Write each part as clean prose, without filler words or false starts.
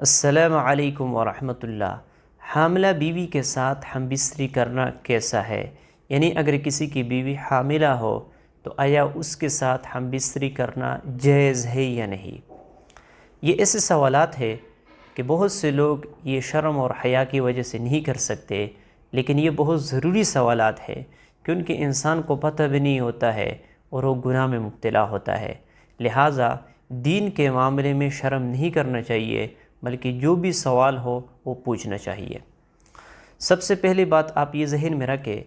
السلام علیکم ورحمۃ اللہ۔ حاملہ بیوی کے ساتھ ہم بستری کرنا کیسا ہے؟ یعنی اگر کسی کی بیوی حاملہ ہو تو آیا اس کے ساتھ ہم بستری کرنا جائز ہے یا نہیں؟ یہ ایسے سوالات ہیں کہ بہت سے لوگ یہ شرم اور حیا کی وجہ سے نہیں کر سکتے، لیکن یہ بہت ضروری سوالات ہیں کیونکہ انسان کو پتہ بھی نہیں ہوتا ہے اور وہ گناہ میں مبتلا ہوتا ہے۔ لہٰذا دین کے معاملے میں شرم نہیں کرنا چاہیے، بلکہ جو بھی سوال ہو وہ پوچھنا چاہیے۔ سب سے پہلی بات آپ یہ ذہن میں رکھیں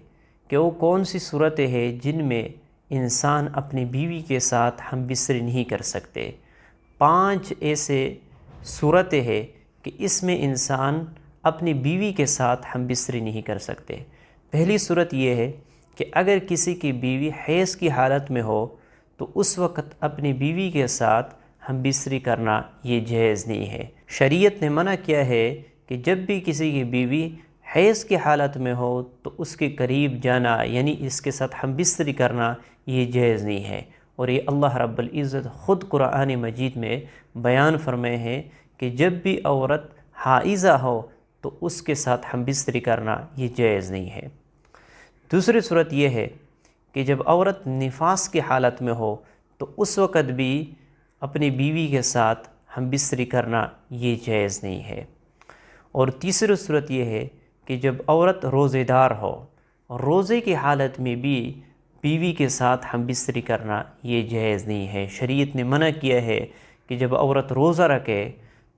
کہ وہ کون سی صورتیں ہیں جن میں انسان اپنی بیوی کے ساتھ ہم بستری نہیں کر سکتے۔ 5 ایسے صورتیں ہیں کہ اس میں انسان اپنی بیوی کے ساتھ ہم بستری نہیں کر سکتے۔ پہلی صورت یہ ہے کہ اگر کسی کی بیوی حیض کی حالت میں ہو تو اس وقت اپنی بیوی کے ساتھ ہم بستری کرنا یہ جائز نہیں ہے۔ شریعت نے منع کیا ہے کہ جب بھی کسی کی بیوی حیض کی حالت میں ہو تو اس کے قریب جانا، یعنی اس کے ساتھ ہم بستری کرنا یہ جائز نہیں ہے، اور یہ اللہ رب العزت خود قرآن مجید میں بیان فرمائے ہیں کہ جب بھی عورت حائضہ ہو تو اس کے ساتھ ہم بستری کرنا یہ جائز نہیں ہے۔ دوسری صورت یہ ہے کہ جب عورت نفاس کی حالت میں ہو تو اس وقت بھی اپنی بیوی کے ساتھ ہم بستری کرنا یہ جائز نہیں ہے۔ اور تیسری صورت یہ ہے کہ جب عورت روزے دار ہو اور روزے کی حالت میں بھی بیوی کے ساتھ ہم بستری کرنا یہ جائز نہیں ہے۔ شریعت نے منع کیا ہے کہ جب عورت روزہ رکھے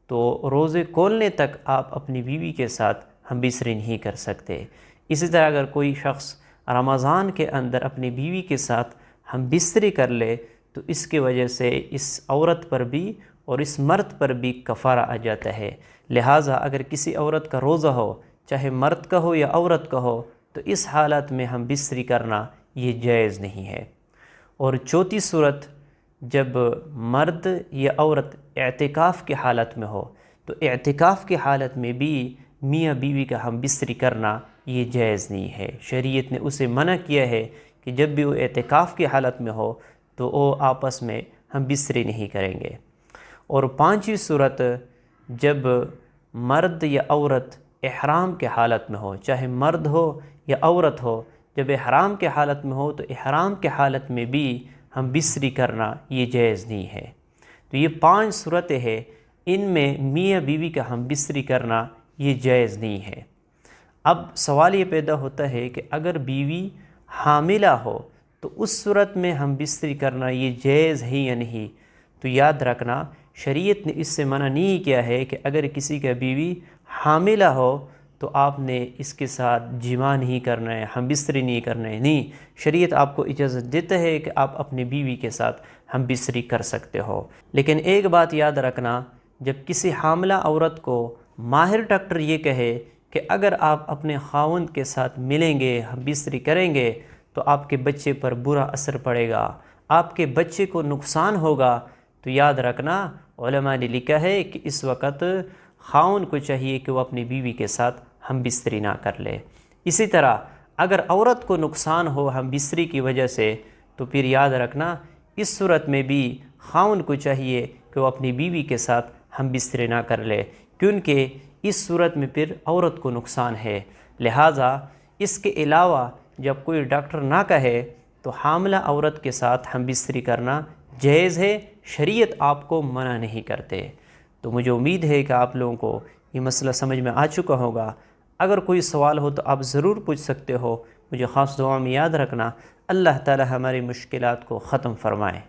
تو روزے کھولنے تک آپ اپنی بیوی کے ساتھ ہم بستری نہیں کر سکتے۔ اسی طرح اگر کوئی شخص رمضان کے اندر اپنی بیوی کے ساتھ ہم بستری کر لے تو اس کی وجہ سے اس عورت پر بھی اور اس مرد پر بھی کفارہ آ جاتا ہے۔ لہٰذا اگر کسی عورت کا روزہ ہو، چاہے مرد کا ہو یا عورت کا ہو، تو اس حالت میں ہم بستری کرنا یہ جائز نہیں ہے۔ اور چوتھی صورت، جب مرد یا عورت اعتکاف کی حالت میں ہو تو اعتکاف کی حالت میں بھی میاں بیوی کا ہم بستری کرنا یہ جائز نہیں ہے۔ شریعت نے اسے منع کیا ہے کہ جب بھی وہ اعتکاف کی حالت میں ہو تو وہ آپس میں ہم بستری نہیں کریں گے۔ اور 5ویں صورت، جب مرد یا عورت احرام کے حالت میں ہو، چاہے مرد ہو یا عورت ہو، جب احرام کے حالت میں ہو تو احرام کے حالت میں بھی ہم بستری کرنا یہ جائز نہیں ہے۔ تو یہ 5 صورتیں ہیں، ان میں میاں بیوی کا ہم بستری کرنا یہ جائز نہیں ہے۔ اب سوال یہ پیدا ہوتا ہے کہ اگر بیوی حاملہ ہو تو اس صورت میں ہم بستری کرنا یہ جائز ہے یا نہیں؟ تو یاد رکھنا، شریعت نے اس سے منع نہیں کیا ہے کہ اگر کسی کا بیوی حاملہ ہو تو آپ نے اس کے ساتھ جماع نہیں کرنا ہے، ہم بستری نہیں کرنا ہے، نہیں۔ شریعت آپ کو اجازت دیتا ہے کہ آپ اپنی بیوی کے ساتھ ہم بستری کر سکتے ہو۔ لیکن ایک بات یاد رکھنا، جب کسی حاملہ عورت کو ماہر ڈاکٹر یہ کہے کہ اگر آپ اپنے خاوند کے ساتھ ملیں گے، ہم بستری کریں گے تو آپ کے بچے پر برا اثر پڑے گا، آپ کے بچے کو نقصان ہوگا، تو یاد رکھنا علماء نے لکھا ہے کہ اس وقت خاوند کو چاہیے کہ وہ اپنی بیوی کے ساتھ ہم بستری نہ کر لے۔ اسی طرح اگر عورت کو نقصان ہو ہم بستری کی وجہ سے تو پھر یاد رکھنا اس صورت میں بھی خاوند کو چاہیے کہ وہ اپنی بیوی کے ساتھ ہم بستری نہ کر لے، کیونکہ اس صورت میں پھر عورت کو نقصان ہے۔ لہٰذا اس کے علاوہ جب کوئی ڈاکٹر نہ کہے تو حاملہ عورت کے ساتھ ہم بستری کرنا جائز ہے، شریعت آپ کو منع نہیں کرتے۔ تو مجھے امید ہے کہ آپ لوگوں کو یہ مسئلہ سمجھ میں آ چکا ہوگا۔ اگر کوئی سوال ہو تو آپ ضرور پوچھ سکتے ہو۔ مجھے خاص دعا میں یاد رکھنا، اللہ تعالی ہماری مشکلات کو ختم فرمائے۔